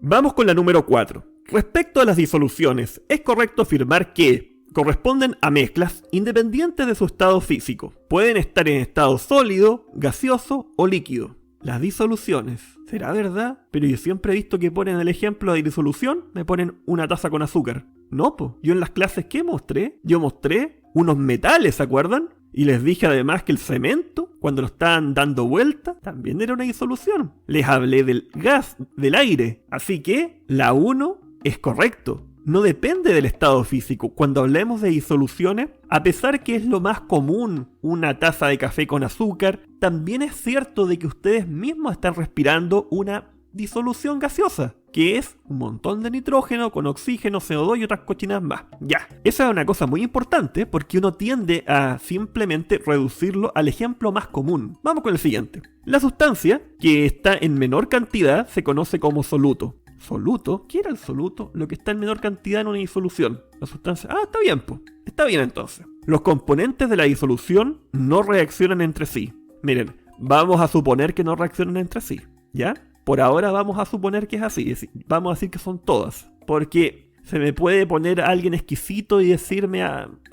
Vamos con la número 4. Respecto a las disoluciones, es correcto afirmar que corresponden a mezclas independientes de su estado físico. Pueden estar en estado sólido, gaseoso o líquido. Las disoluciones, ¿será verdad? Pero yo siempre he visto que ponen el ejemplo de disolución, me ponen una taza con azúcar. No, po. Yo en las clases que mostré, yo mostré unos metales, ¿se acuerdan? Y les dije además que el cemento, cuando lo estaban dando vuelta, también era una disolución. Les hablé del gas, del aire. Así que la 1 es correcto. No depende del estado físico. Cuando hablemos de disoluciones, a pesar que es lo más común una taza de café con azúcar, también es cierto de que ustedes mismos están respirando una disolución gaseosa, que es un montón de nitrógeno con oxígeno, CO2 y otras cochinas más. Ya, esa es una cosa muy importante porque uno tiende a simplemente reducirlo al ejemplo más común. Vamos con el siguiente. La sustancia que está en menor cantidad se conoce como soluto. ¿Soluto? ¿Qué era el soluto? Lo que está en menor cantidad en una disolución. La sustancia... Ah, está bien, pues. Está bien entonces. Los componentes de la disolución no reaccionan entre sí. Miren, vamos a suponer que no reaccionan entre sí, ¿ya? Por ahora vamos a suponer que es así. Vamos a decir que son todas. Porque se me puede poner a alguien exquisito y decirme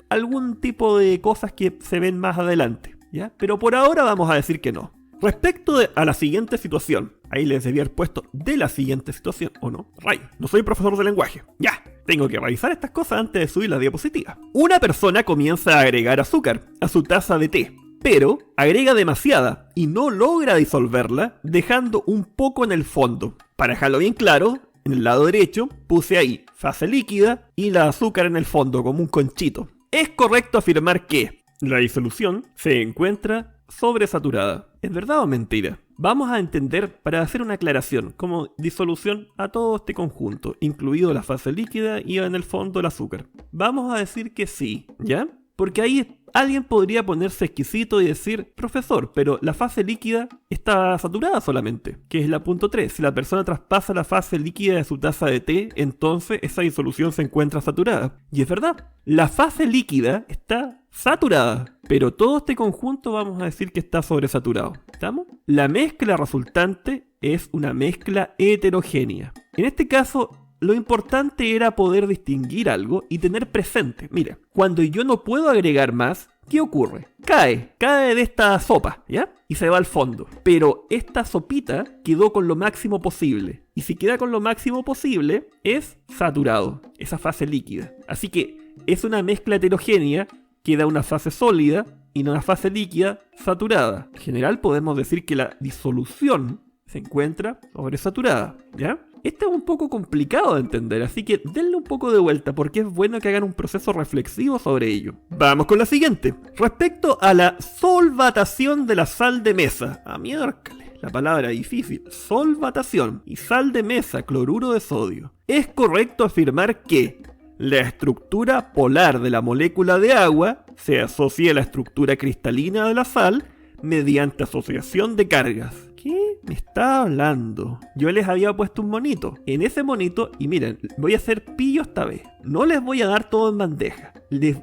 algún tipo de cosas que se ven más adelante, ¿ya? Pero por ahora vamos a decir que no. Respecto a la siguiente situación, ahí les debía haber puesto de la siguiente situación, ¿o no? No soy profesor de lenguaje. Ya, tengo que revisar estas cosas antes de subir la diapositiva. Una persona comienza a agregar azúcar a su taza de té, pero agrega demasiada y no logra disolverla, dejando un poco en el fondo. Para dejarlo bien claro, en el lado derecho puse ahí fase líquida y la azúcar en el fondo como un conchito. Es correcto afirmar que la disolución se encuentra sobresaturada. ¿Es verdad o mentira? Vamos a entender, para hacer una aclaración, como disolución a todo este conjunto, incluido la fase líquida y en el fondo el azúcar. Vamos a decir que sí, ¿ya? Porque ahí alguien podría ponerse exquisito y decir, profesor, pero la fase líquida está saturada solamente, que es la punto 3. Si la persona traspasa la fase líquida de su taza de té, entonces esa disolución se encuentra saturada. Y es verdad, la fase líquida está saturada, pero todo este conjunto vamos a decir que está sobresaturado. ¿Estamos? La mezcla resultante es una mezcla heterogénea. En este caso, lo importante era poder distinguir algo y tener presente. Mira, cuando yo no puedo agregar más, ¿qué ocurre? Cae de esta sopa, ¿ya? Y se va al fondo. Pero esta sopita quedó con lo máximo posible. Y si queda con lo máximo posible, es saturado, esa fase líquida. Así que es una mezcla heterogénea, queda una fase sólida y una fase líquida saturada. En general podemos decir que la disolución se encuentra sobresaturada, ¿ya? Esto es un poco complicado de entender, así que denle un poco de vuelta porque es bueno que hagan un proceso reflexivo sobre ello. Vamos con la siguiente. Respecto a la solvatación de la sal de mesa. Miércoles, la palabra difícil. Solvatación y sal de mesa, cloruro de sodio. Es correcto afirmar que la estructura polar de la molécula de agua se asocia a la estructura cristalina de la sal mediante asociación de cargas. ¿Qué me está hablando? Yo les había puesto un monito. En ese monito, y miren, voy a hacer pillo esta vez. No les voy a dar todo en bandeja.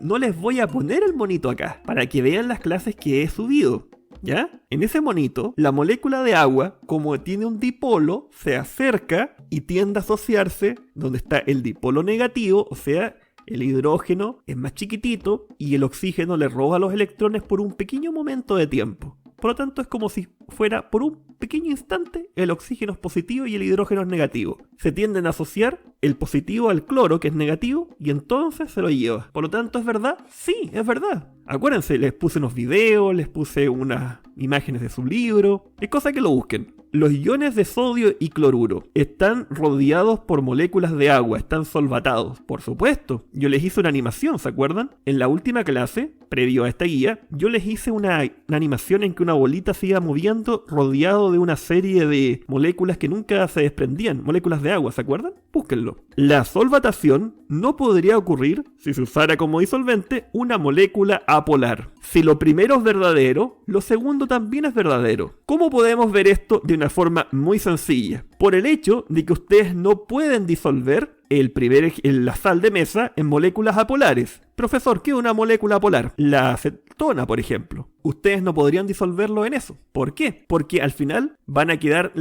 No les voy a poner el monito acá, para que vean las clases que he subido. ¿Ya? En ese monito, la molécula de agua, como tiene un dipolo, se acerca y tiende a asociarse donde está el dipolo negativo, o sea, el hidrógeno es más chiquitito y el oxígeno le roba los electrones por un pequeño momento de tiempo. Por lo tanto, es como si fuera por un pequeño instante el oxígeno es positivo y el hidrógeno es negativo. Se tienden a asociar el positivo al cloro, que es negativo, y entonces se lo lleva. Por lo tanto, ¿es verdad? Sí, es verdad. Acuérdense, les puse unos videos, les puse unas imágenes de su libro. Es cosa que lo busquen. Los iones de sodio y cloruro están rodeados por moléculas de agua, están solvatados. Por supuesto, yo les hice una animación, ¿se acuerdan? En la última clase, previo a esta guía, yo les hice una animación en que una bolita se iba moviendo rodeado de una serie de moléculas que nunca se desprendían, moléculas de agua, ¿se acuerdan? Búsquenlo. La solvatación no podría ocurrir si se usara como disolvente una molécula apolar. Si lo primero es verdadero, lo segundo también es verdadero. ¿Cómo podemos ver esto de una forma muy sencilla? Por el hecho de que ustedes no pueden disolver la sal de mesa en moléculas apolares. Profesor, ¿qué es una molécula polar? La acetona, por ejemplo. Ustedes no podrían disolverlo en eso. ¿Por qué? Porque al final van a quedar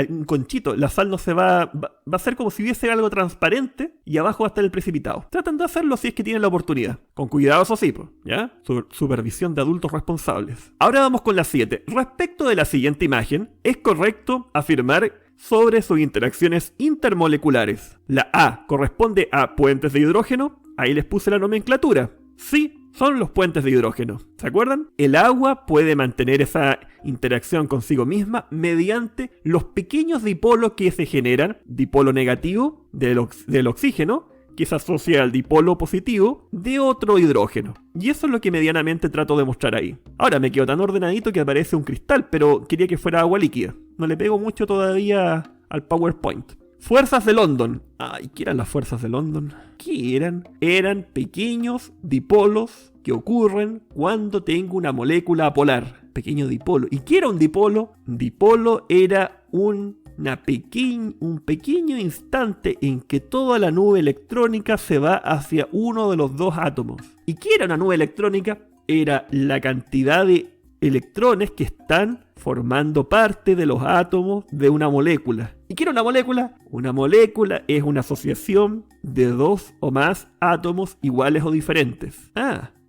un conchito. La sal no se va a ser como si hubiese algo transparente y abajo va a estar el precipitado. Tratan de hacerlo si es que tienen la oportunidad. Con cuidado, eso sí, ¿ya? Supervisión de adultos responsables. Ahora vamos con la 7. Respecto de la siguiente imagen, es correcto afirmar sobre sus interacciones intermoleculares. La A corresponde a puentes de hidrógeno. Ahí les puse la nomenclatura. Sí, son los puentes de hidrógeno. ¿Se acuerdan? El agua puede mantener esa interacción consigo misma mediante los pequeños dipolos que se generan. Dipolo negativo del oxígeno, que se asocia al dipolo positivo de otro hidrógeno. Y eso es lo que medianamente trato de mostrar ahí. Ahora me quedo tan ordenadito que aparece un cristal, pero quería que fuera agua líquida. No le pego mucho todavía al PowerPoint. Fuerzas de London. Ay, ¿qué eran las fuerzas de London? ¿Qué eran? Eran pequeños dipolos que ocurren cuando tengo una molécula polar. Pequeño dipolo. ¿Y qué era un dipolo? Un dipolo era un pequeño instante en que toda la nube electrónica se va hacia uno de los dos átomos. ¿Y qué era una nube electrónica? Era la cantidad de electrones que están formando parte de los átomos de una molécula. ¿Y qué era una molécula? Una molécula es una asociación de dos o más átomos iguales o diferentes.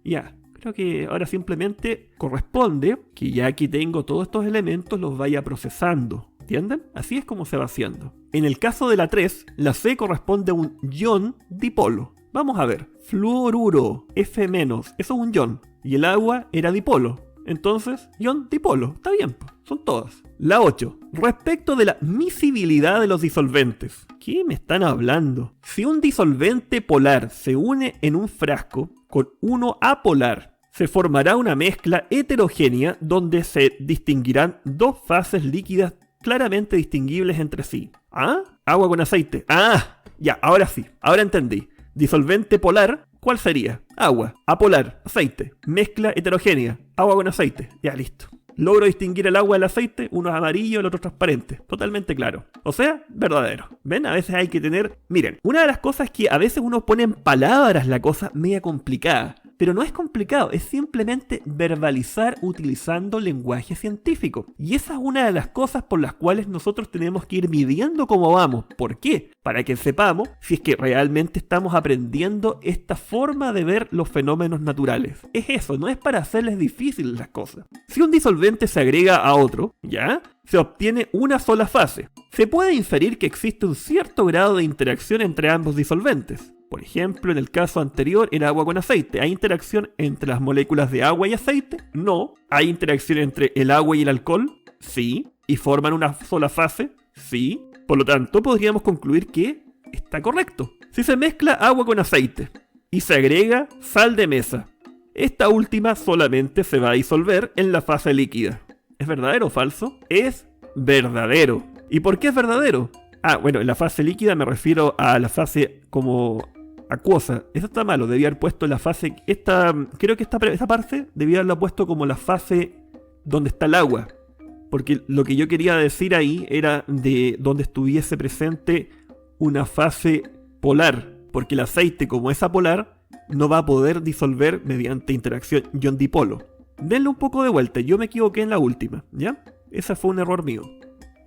Ya. Creo que ahora simplemente corresponde que ya que tengo todos estos elementos los vaya procesando. ¿Entienden? Así es como se va haciendo. En el caso de la 3, la C corresponde a un ion dipolo. Vamos a ver. Fluoruro, F-, eso es un ion. Y el agua era dipolo. Entonces, ion dipolo. Está bien, son todas. La 8. Respecto de la miscibilidad de los disolventes. ¿Qué me están hablando? Si un disolvente polar se une en un frasco con uno apolar, se formará una mezcla heterogénea donde se distinguirán dos fases líquidas claramente distinguibles entre sí. Agua con aceite. Ya, ahora sí. Ahora entendí. Disolvente polar, ¿cuál sería? Agua. Apolar, aceite. Mezcla heterogénea, agua con aceite. Ya, listo. Logro distinguir el agua del aceite, uno es amarillo, el otro transparente. Totalmente claro. O sea, verdadero. ¿Ven? A veces hay que tener... Miren, una de las cosas es que a veces uno pone en palabras la cosa media complicada. Pero no es complicado, es simplemente verbalizar utilizando lenguaje científico. Y esa es una de las cosas por las cuales nosotros tenemos que ir midiendo cómo vamos. ¿Por qué? Para que sepamos si es que realmente estamos aprendiendo esta forma de ver los fenómenos naturales. Es eso, no es para hacerles difíciles las cosas. Si un disolvente se agrega a otro, ¿ya? Se obtiene una sola fase. Se puede inferir que existe un cierto grado de interacción entre ambos disolventes. Por ejemplo, en el caso anterior era agua con aceite. ¿Hay interacción entre las moléculas de agua y aceite? No. ¿Hay interacción entre el agua y el alcohol? Sí. ¿Y forman una sola fase? Sí. Por lo tanto, podríamos concluir que está correcto. Si se mezcla agua con aceite y se agrega sal de mesa, esta última solamente se va a disolver en la fase líquida. ¿Es verdadero o falso? Es verdadero. ¿Y por qué es verdadero? Bueno, en la fase líquida me refiero a la fase como acuosa. Eso está malo, debía haber puesto la fase... Creo que esta parte debía haberla puesto como la fase donde está el agua. Porque lo que yo quería decir ahí era de donde estuviese presente una fase polar. Porque el aceite, como es apolar, no va a poder disolver mediante interacción ion-dipolo. Denle un poco de vuelta, yo me equivoqué en la última, ¿ya? Ese fue un error mío.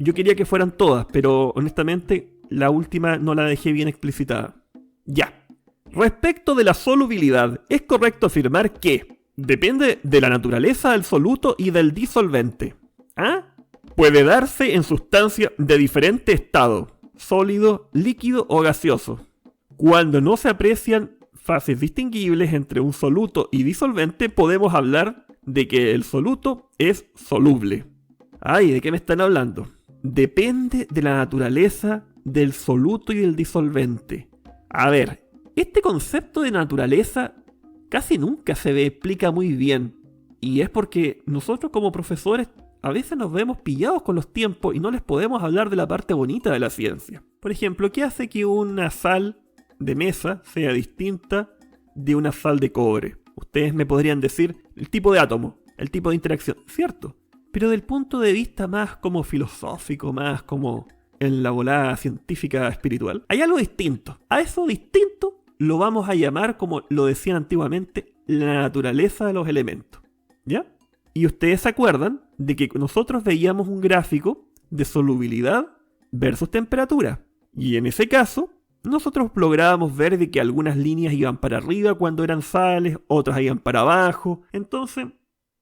Yo quería que fueran todas, pero honestamente la última no la dejé bien explicitada. Ya. Respecto de la solubilidad, es correcto afirmar que depende de la naturaleza del soluto y del disolvente. Puede darse en sustancia de diferente estado, sólido, líquido o gaseoso. Cuando no se aprecian fases distinguibles entre un soluto y disolvente, podemos hablar de que el soluto es soluble. ¿De qué me están hablando? Depende de la naturaleza del soluto y del disolvente. A ver, este concepto de naturaleza casi nunca se explica muy bien. Y es porque nosotros como profesores a veces nos vemos pillados con los tiempos y no les podemos hablar de la parte bonita de la ciencia. Por ejemplo, ¿qué hace que una sal de mesa sea distinta de una sal de cobre? Ustedes me podrían decir el tipo de átomo, el tipo de interacción, ¿cierto? Pero del punto de vista más como filosófico, más como en la volada científica espiritual, hay algo distinto. A eso distinto lo vamos a llamar, como lo decían antiguamente, la naturaleza de los elementos. ¿Ya? Y ustedes se acuerdan de que nosotros veíamos un gráfico de solubilidad versus temperatura. Y en ese caso, nosotros lográbamos ver de que algunas líneas iban para arriba cuando eran sales, otras iban para abajo. Entonces,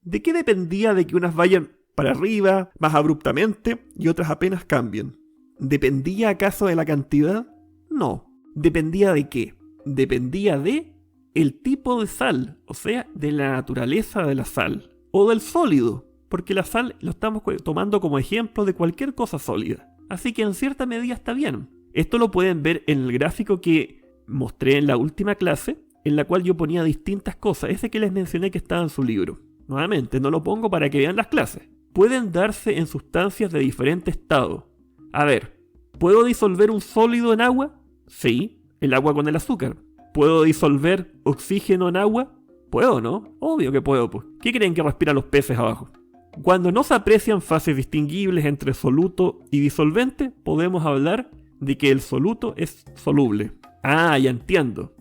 ¿de qué dependía de que unas vayan para arriba más abruptamente y otras apenas cambien? ¿Dependía acaso de la cantidad? No. ¿Dependía de qué? Dependía de el tipo de sal, o sea, de la naturaleza de la sal. O del sólido, porque la sal lo estamos tomando como ejemplo de cualquier cosa sólida. Así que en cierta medida está bien. Esto lo pueden ver en el gráfico que mostré en la última clase, en la cual yo ponía distintas cosas, ese que les mencioné que estaba en su libro. Nuevamente, no lo pongo para que vean las clases. Pueden darse en sustancias de diferente estado. A ver, ¿puedo disolver un sólido en agua? Sí, el agua con el azúcar. ¿Puedo disolver oxígeno en agua? ¿Puedo, no? Obvio que puedo, pues. ¿Qué creen que respiran los peces abajo? Cuando no se aprecian fases distinguibles entre soluto y disolvente, podemos hablar de que el soluto es soluble. Ah, ya entiendo.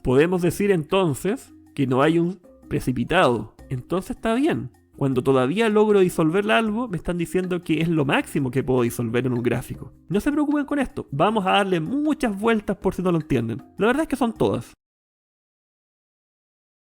Podemos decir entonces que no hay un precipitado. Entonces está bien. Cuando todavía logro disolver algo, me están diciendo que es lo máximo que puedo disolver en un gráfico. No se preocupen con esto. Vamos a darle muchas vueltas por si no lo entienden. La verdad es que son todas.